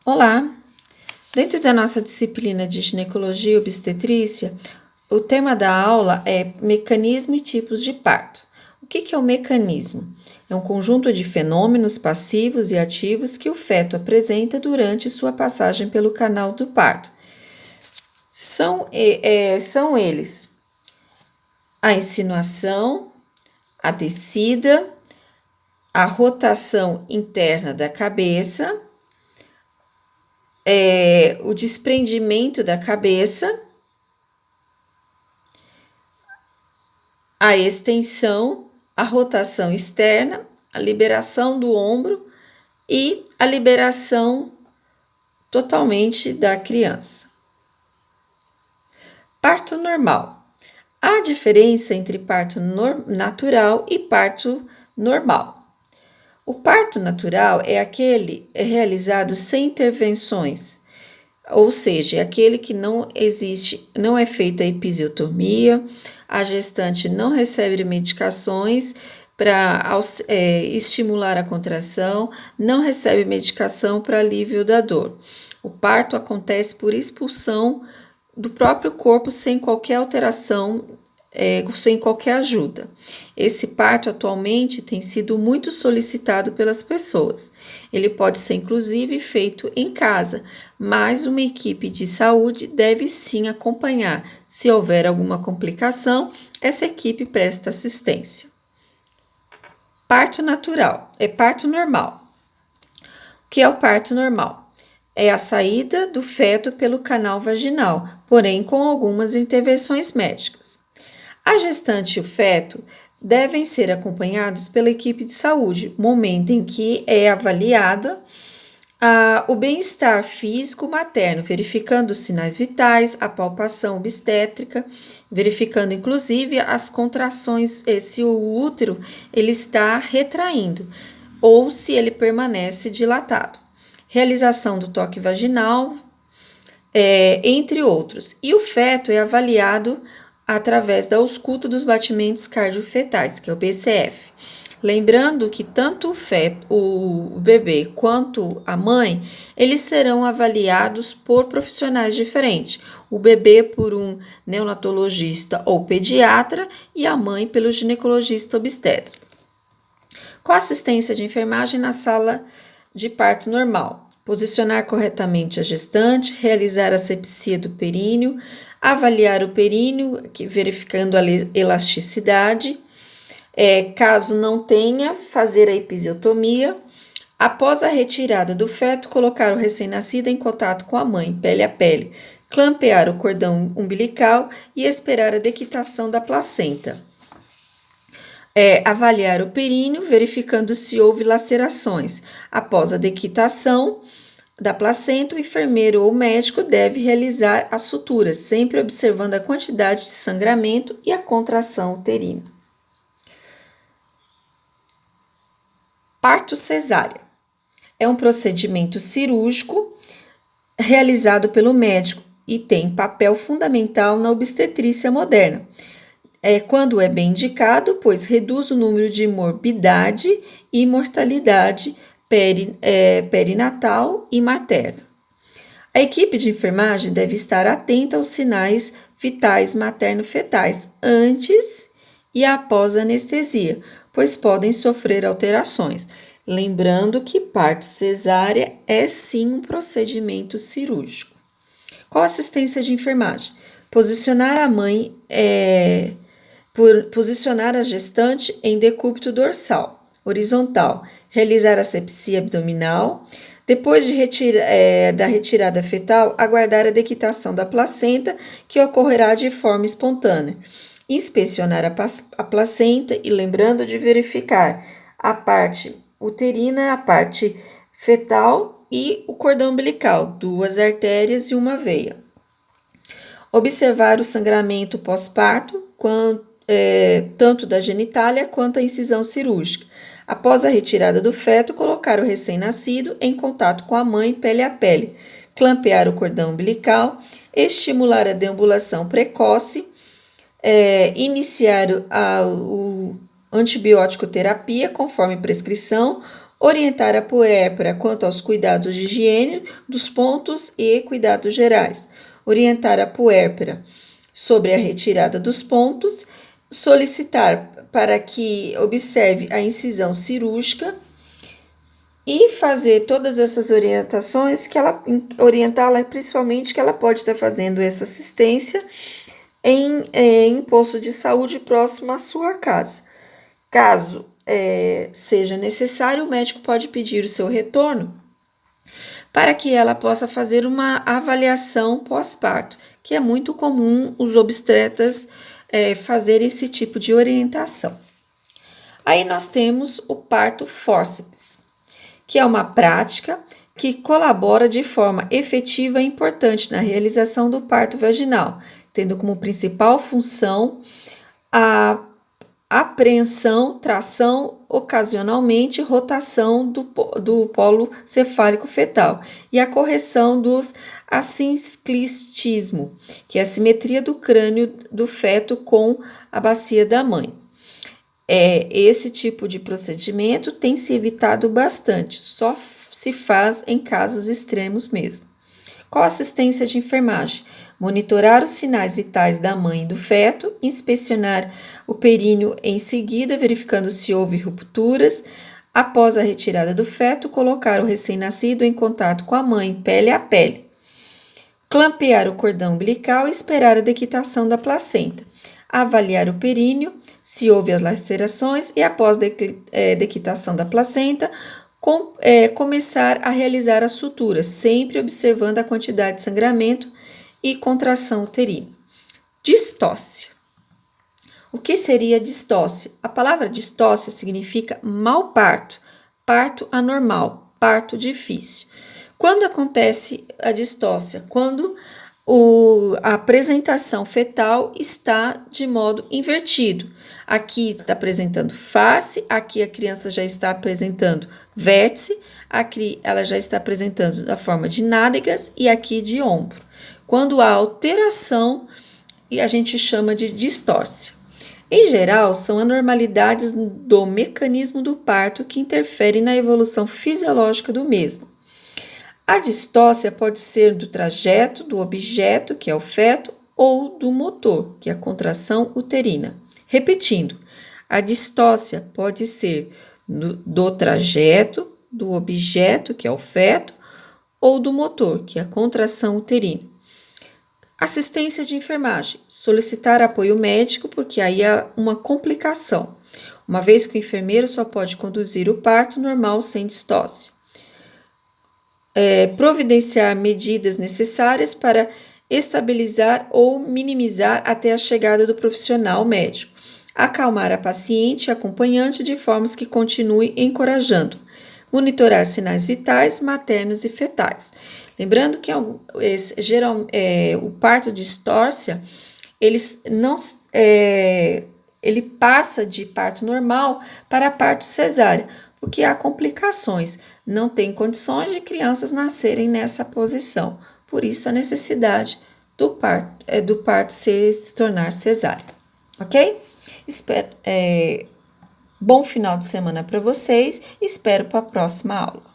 Olá! Dentro da nossa disciplina de ginecologia e obstetrícia, o tema da aula é mecanismo e tipos de parto. O que é o mecanismo? É um conjunto de fenômenos passivos e ativos que o feto apresenta durante sua passagem pelo canal do parto. São eles a insinuação, a descida, a rotação interna da cabeça, o desprendimento da cabeça, a extensão, a rotação externa, a liberação do ombro e a liberação totalmente da criança. Parto normal. Há diferença entre parto natural e parto normal. O parto natural é aquele realizado sem intervenções, ou seja, é aquele que não é feita a episiotomia, a gestante não recebe medicações para estimular a contração, não recebe medicação para alívio da dor. O parto acontece por expulsão do próprio corpo sem qualquer alteração, sem qualquer ajuda. Esse parto atualmente tem sido muito solicitado pelas pessoas. Ele pode ser inclusive feito em casa, mas uma equipe de saúde deve sim acompanhar. Se houver alguma complicação, essa equipe presta assistência. Parto natural é parto normal. O que é o parto normal? É a saída do feto pelo canal vaginal, porém com algumas intervenções médicas. A gestante e o feto devem ser acompanhados pela equipe de saúde, momento em que é avaliada o bem-estar físico materno, verificando os sinais vitais, a palpação obstétrica, verificando inclusive as contrações, se o útero ele está retraindo ou se ele permanece dilatado. Realização do toque vaginal, entre outros. E o feto é avaliado através da ausculta dos batimentos cardiofetais, que é o BCF. Lembrando que tanto o bebê quanto a mãe, eles serão avaliados por profissionais diferentes. O bebê por um neonatologista ou pediatra e a mãe pelo ginecologista obstetra. Com a assistência de enfermagem na sala de parto normal. Posicionar corretamente a gestante, realizar a asepsia do períneo, avaliar o períneo, verificando a elasticidade. Caso não tenha, fazer a episiotomia. Após a retirada do feto, colocar o recém-nascido em contato com a mãe, pele a pele, clampear o cordão umbilical e esperar a dequitação da placenta. Avaliar o períneo, verificando se houve lacerações. Após a dequitação da placenta, o enfermeiro ou médico deve realizar as suturas, sempre observando a quantidade de sangramento e a contração uterina. Parto cesárea. É um procedimento cirúrgico realizado pelo médico e tem papel fundamental na obstetrícia moderna. Quando é bem indicado, pois reduz o número de morbidade e mortalidade perinatal e materna. A equipe de enfermagem deve estar atenta aos sinais vitais materno-fetais antes e após a anestesia, pois podem sofrer alterações. Lembrando que parto cesárea é sim um procedimento cirúrgico. Qual a assistência de enfermagem? Posicionar a mãe, posicionar a gestante em decúbito dorsal, horizontal, realizar a asepsia abdominal. Depois da retirada fetal, aguardar a dequitação da placenta, que ocorrerá de forma espontânea. Inspecionar a placenta e lembrando de verificar a parte uterina, a parte fetal e o cordão umbilical, 2 artérias e uma veia. Observar o sangramento pós-parto, tanto da genitália quanto a incisão cirúrgica. Após a retirada do feto, colocar o recém-nascido em contato com a mãe pele a pele, clampear o cordão umbilical, estimular a deambulação precoce, iniciar o antibiótico terapia conforme prescrição Orientar a puérpera quanto aos cuidados de higiene dos pontos e cuidados gerais. Orientar a puérpera sobre a retirada dos pontos. Solicitar para que observe a incisão cirúrgica e fazer todas essas orientações orientá-la principalmente que ela pode estar fazendo essa assistência em posto de saúde próximo à sua casa. Caso seja necessário, o médico pode pedir o seu retorno para que ela possa fazer uma avaliação pós-parto, que é muito comum os obstetras fazer esse tipo de orientação. Aí nós temos o parto fórceps, que é uma prática que colabora de forma efetiva e importante na realização do parto vaginal, tendo como principal função a apreensão, tração, ocasionalmente rotação do polo cefálico fetal e a correção dos assinclistismo, que é a simetria do crânio do feto com a bacia da mãe. Esse tipo de procedimento tem se evitado bastante, só se faz em casos extremos mesmo. Qual a assistência de enfermagem? Monitorar os sinais vitais da mãe e do feto, inspecionar o períneo em seguida, verificando se houve rupturas. Após a retirada do feto, colocar o recém-nascido em contato com a mãe, pele a pele. Clampear o cordão umbilical e esperar a dequitação da placenta. Avaliar o períneo, se houve as lacerações e após dequitação da placenta, começar a realizar as suturas, sempre observando a quantidade de sangramento e contração uterina. Distócia. O que seria distócia? A palavra distócia significa mau parto, parto anormal, parto difícil. Quando acontece a distócia? Quando a apresentação fetal está de modo invertido. Aqui está apresentando face, aqui a criança já está apresentando vértice, aqui ela já está apresentando da forma de nádegas e aqui de ombro. Quando há alteração, a gente chama de distócia. Em geral, são anormalidades do mecanismo do parto que interferem na evolução fisiológica do mesmo. A distócia pode ser do trajeto do objeto, que é o feto, ou do motor, que é a contração uterina. Repetindo, a distócia pode ser do trajeto do objeto, que é o feto, ou do motor, que é a contração uterina. Assistência de enfermagem. Solicitar apoio médico, porque aí há uma complicação, uma vez que o enfermeiro só pode conduzir o parto normal sem distócia. Providenciar medidas necessárias para estabilizar ou minimizar até a chegada do profissional médico. Acalmar a paciente e acompanhante de formas que continue encorajando. Monitorar sinais vitais, maternos e fetais. Lembrando que o parto distócia, ele passa de parto normal para parto cesárea, porque há complicações. Não tem condições de crianças nascerem nessa posição. Por isso, a necessidade do parto se tornar cesárea. Ok? Bom final de semana para vocês. Espero para a próxima aula.